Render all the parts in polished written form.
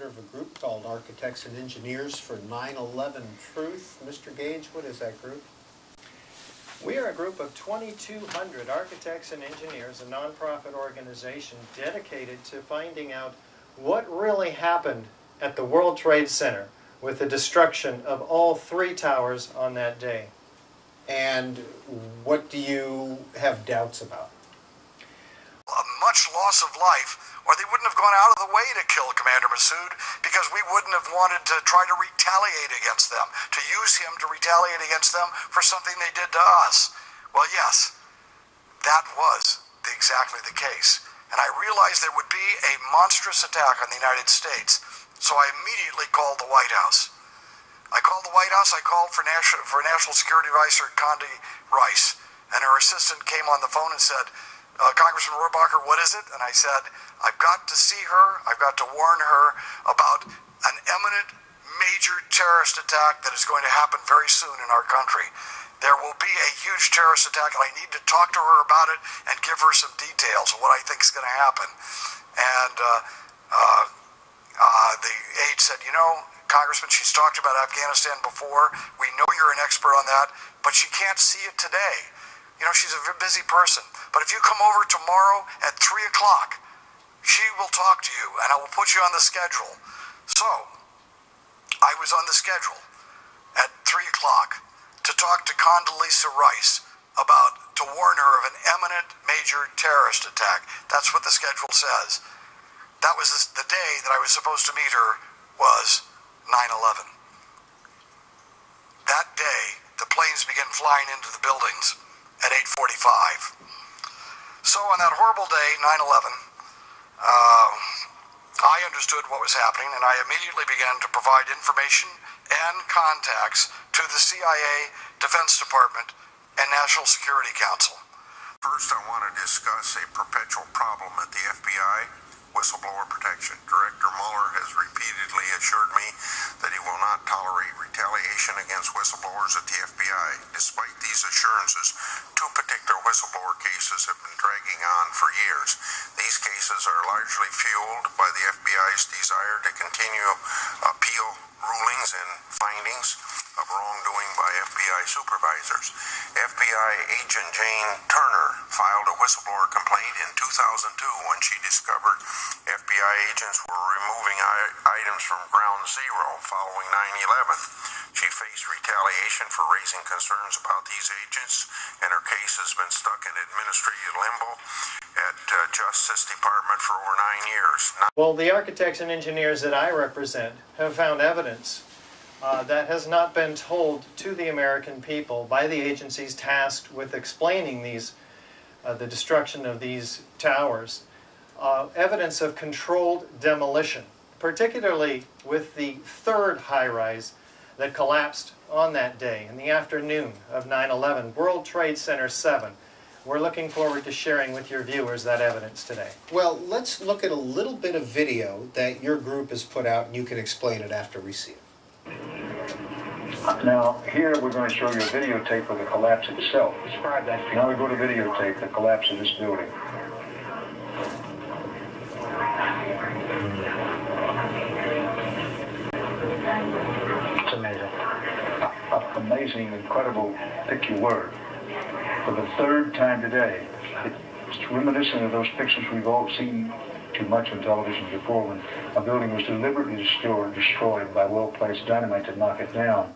of a group called Architects and Engineers for 9/11 Truth. Mr. Gage, what is that group? We are a group of 2,200 architects and engineers, a nonprofit organization dedicated to finding out what really happened at the World Trade Center with the destruction of all 3 towers on that day. And what do you have doubts about? Much loss of life, or they wouldn't have gone out of the way to kill Commander Massoud, because we wouldn't have wanted to try to retaliate against them, to use him to retaliate against them for something they did to us. Well, yes, that was exactly the case. And I realized there would be a monstrous attack on the United States, so I immediately called the White House. I called the White House, I called for National Security Advisor Condi Rice, and her assistant came on the phone and said, Congressman Rohrabacher, what is it? And I said, I've got to see her, I've got to warn her about an imminent major terrorist attack that is going to happen very soon in our country. There will be a huge terrorist attack, and I need to talk to her about it and give her some details of what I think is going to happen. And the aide said, you know, Congressman, she's talked about Afghanistan before. We know you're an expert on that, but she can't see it today. You know, she's a very busy person. But if you come over tomorrow at 3 o'clock, she will talk to you, and I will put you on the schedule. So, I was on the schedule at 3 o'clock to talk to Condoleezza Rice to warn her of an imminent major terrorist attack. That's what the schedule says. That was the day that I was supposed to meet her was 9/11. That day, the planes began flying into the buildings at 8:45. So on that horrible day, 9/11, I understood what was happening, and I immediately began to provide information and contacts to the CIA, Defense Department, and National Security Council. First, I want to discuss a perpetual problem at the FBI, whistleblower protection. Director Mueller has repeatedly assured me that he will not tolerate retaliation against whistleblowers at the FBI. Despite these assurances, 2 particular whistleblower cases have been dragging on for years. These cases are largely fueled by the FBI's desire to continue appeal rulings and findings of wrongdoing by FBI supervisors. FBI agent Jane Turner filed a whistleblower complaint in 2002 when she discovered FBI agents were removing items from ground zero following 9/11. She faced retaliation for raising concerns about these agents, and her case has been stuck in administrative limbo at Justice Department for over 9 years. Well, the architects and engineers that I represent have found evidence that has not been told to the American people by the agencies tasked with explaining the destruction of these towers. Evidence of controlled demolition, particularly with the 3rd high-rise that collapsed on that day in the afternoon of 9/11, World Trade Center 7. We're looking forward to sharing with your viewers that evidence today. Well, let's look at a little bit of video that your group has put out, and you can explain it after we see it. Now, here we're going to show you a videotape of the collapse itself. Describe that. Now we go to videotape the collapse of this building. It's amazing. Amazing, incredible, pick your word. For the 3rd time today, it's reminiscent of those pictures we've all seen too much on television before, when a building was deliberately destroyed by well-placed dynamite to knock it down.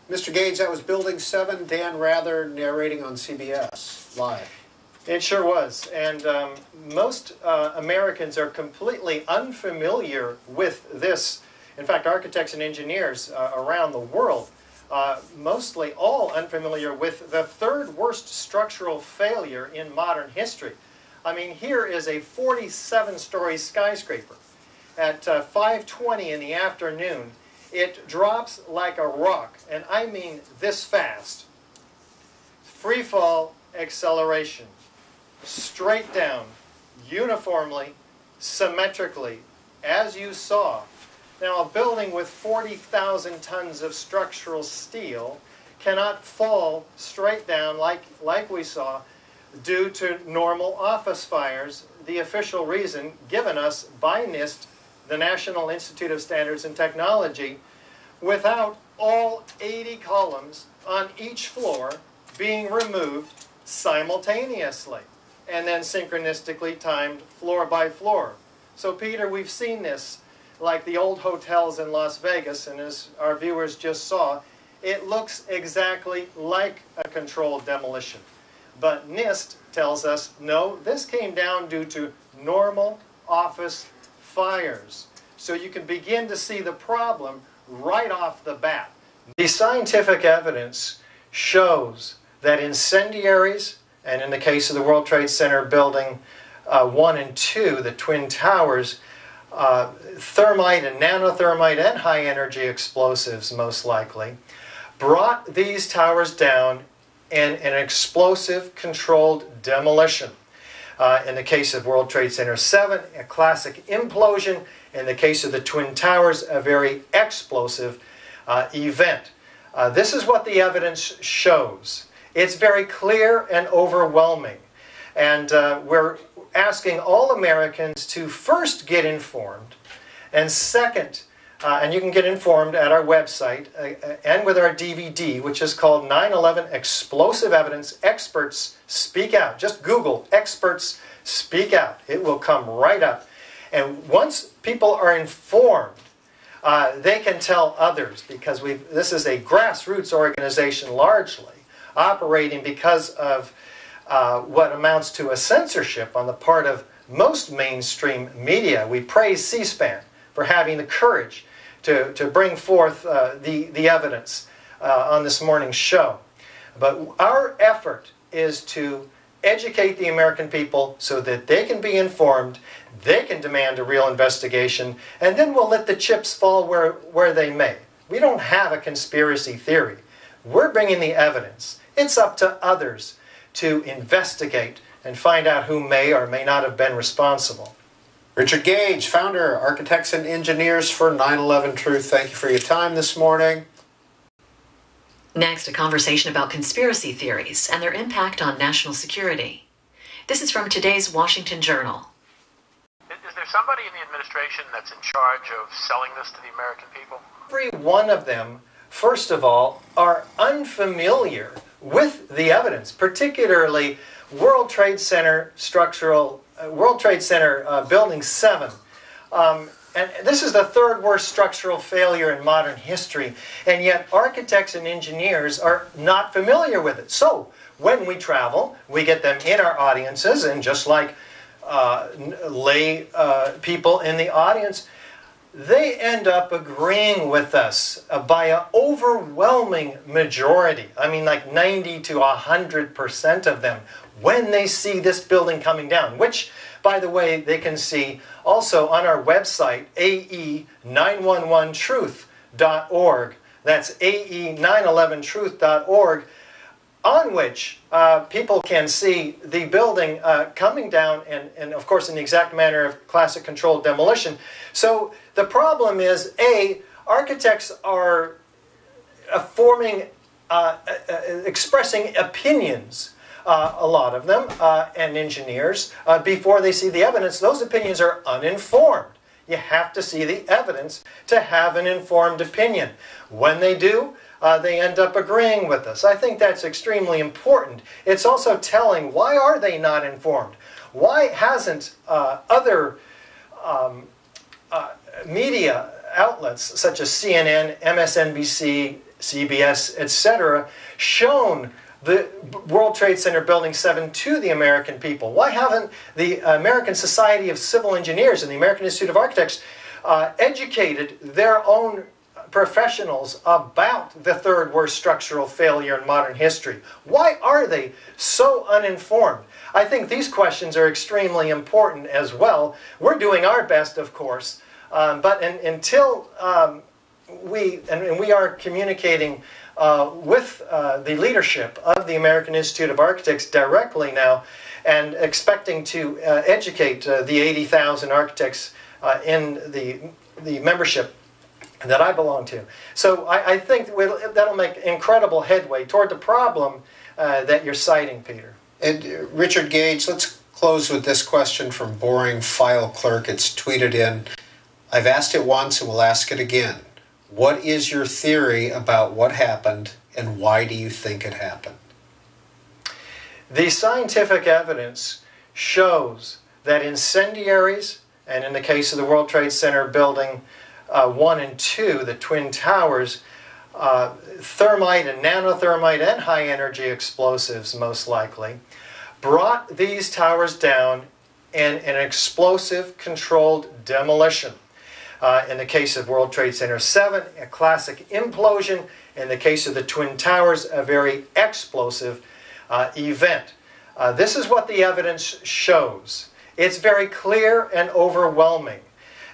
Mr. Gage, that was Building 7, Dan Rather narrating on CBS Live. It sure was, and most Americans are completely unfamiliar with this. In fact, architects and engineers around the world, mostly all unfamiliar with the 3rd worst structural failure in modern history. I mean, here is a 47-story skyscraper. At 5:20 in the afternoon, it drops like a rock, and I mean this fast. Free fall acceleration, straight down, uniformly, symmetrically, as you saw. Now, a building with 40,000 tons of structural steel cannot fall straight down like we saw due to normal office fires, the official reason given us by NIST the National Institute of Standards and Technology without all 80 columns on each floor being removed simultaneously and then synchronistically timed floor by floor. So Peter, we've seen this like the old hotels in Las Vegas, and as our viewers just saw, it looks exactly like a controlled demolition. But NIST tells us, no, this came down due to normal office fires. So you can begin to see the problem right off the bat. The scientific evidence shows that incendiaries, and in the case of the World Trade Center Building 1 and 2, the Twin Towers, thermite and nanothermite and high-energy explosives, most likely, brought these towers down in an explosive controlled demolition. In the case of World Trade Center 7, a classic implosion. In the case of the Twin Towers, a very explosive event. This is what the evidence shows. It's very clear and overwhelming. And we're asking all Americans to first get informed, and second, and you can get informed at our website and with our DVD, which is called 9/11 Explosive Evidence, Experts Speak Out. Just Google Experts Speak Out. It will come right up. And once people are informed, they can tell others, because this is a grassroots organization largely, operating because of what amounts to a censorship on the part of most mainstream media. We praise C-SPAN for having the courage to bring forth the evidence on this morning's show. But our effort is to educate the American people so that they can be informed, they can demand a real investigation, and then we'll let the chips fall where they may. We don't have a conspiracy theory. We're bringing the evidence. It's up to others to investigate and find out who may or may not have been responsible. Richard Gage, founder, Architects and Engineers for 9/11 Truth. Thank you for your time this morning. Next, a conversation about conspiracy theories and their impact on national security. This is from today's Washington Journal. Is there somebody in the administration that's in charge of selling this to the American people? Every one of them, first of all, are unfamiliar with the evidence, particularly World Trade Center Building 7. And this is the third worst structural failure in modern history, and yet architects and engineers are not familiar with it. So when we travel, we get them in our audiences, and just like lay people in the audience, they end up agreeing with us by an overwhelming majority. I mean, like 90 to 100% of them, when they see this building coming down, which, by the way, they can see also on our website, ae911truth.org. That's ae911truth.org, on which people can see the building coming down, and of course in the exact manner of classic controlled demolition. So the problem is, A, architects are expressing opinions, a lot of them, and engineers, before they see the evidence. Those opinions are uninformed. You have to see the evidence to have an informed opinion. When they do, they end up agreeing with us. I think that's extremely important. It's also telling, why are they not informed? Why hasn't other media outlets such as CNN, MSNBC, CBS, etc., shown the World Trade Center Building 7 to the American people? Why haven't the American Society of Civil Engineers and the American Institute of Architects educated their own professionals about the third worst structural failure in modern history? Why are they so uninformed? I think these questions are extremely important as well. We're doing our best, of course, but until we are communicating with the leadership of the American Institute of Architects directly now, and expecting to educate the 80,000 architects in the membership that I belong to. So I think that'll make incredible headway toward the problem that you're citing, Peter. And Richard Gage, let's close with this question from Boring File Clerk. It's tweeted in. I've asked it once and will ask it again. What is your theory about what happened, and why do you think it happened? The scientific evidence shows that incendiaries, and in the case of the World Trade Center building 1 and 2, the Twin Towers, thermite and nanothermite and high energy explosives most likely, brought these towers down in an explosive controlled demolition. In the case of World Trade Center 7, a classic implosion. In the case of the Twin Towers, a very explosive event. This is what the evidence shows. It's very clear and overwhelming.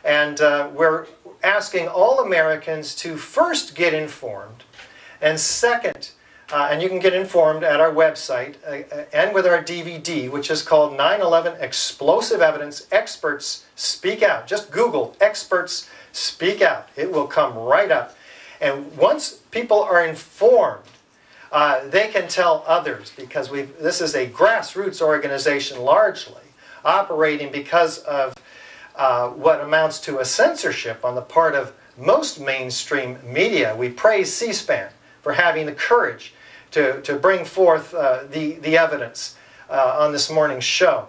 And we're asking all Americans to first get informed, and second, and you can get informed at our website and with our DVD, which is called 9/11 Explosive Evidence Experts Speak Out. Just Google Experts Speak Out. It will come right up. And once people are informed, they can tell others, because this is a grassroots organization largely, operating because of what amounts to a censorship on the part of most mainstream media. We praise C-SPAN for having the courage to bring forth the evidence on this morning's show.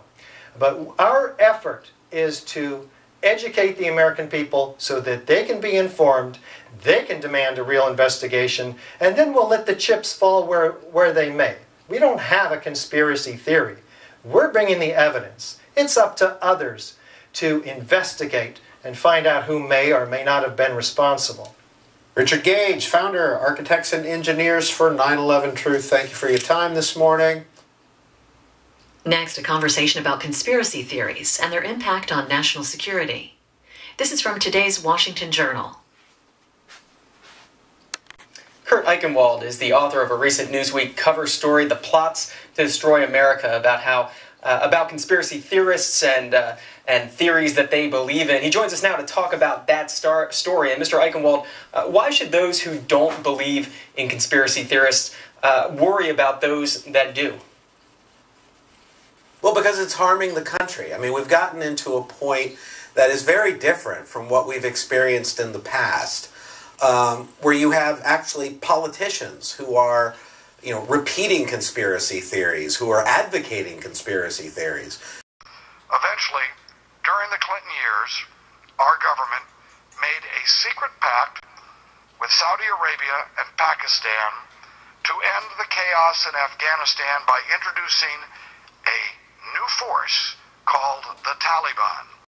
But our effort is to educate the American people so that they can be informed, they can demand a real investigation, and then we'll let the chips fall where they may. We don't have a conspiracy theory. We're bringing the evidence. It's up to others to investigate and find out who may or may not have been responsible. Richard Gage, founder, Architects and Engineers for 9/11 Truth. Thank you for your time this morning. Next, a conversation about conspiracy theories and their impact on national security. This is from today's Washington Journal. Kurt Eichenwald is the author of a recent Newsweek cover story, The Plots to Destroy America, about conspiracy theorists and theories that they believe in. He joins us now to talk about that story. And Mr. Eichenwald, why should those who don't believe in conspiracy theorists worry about those that do? Well, because it's harming the country. I mean, we've gotten into a point that is very different from what we've experienced in the past, where you have actually politicians who are, repeating conspiracy theories, who are advocating conspiracy theories. Eventually, during the Clinton years, our government made a secret pact with Saudi Arabia and Pakistan to end the chaos in Afghanistan by introducing a new force called the Taliban.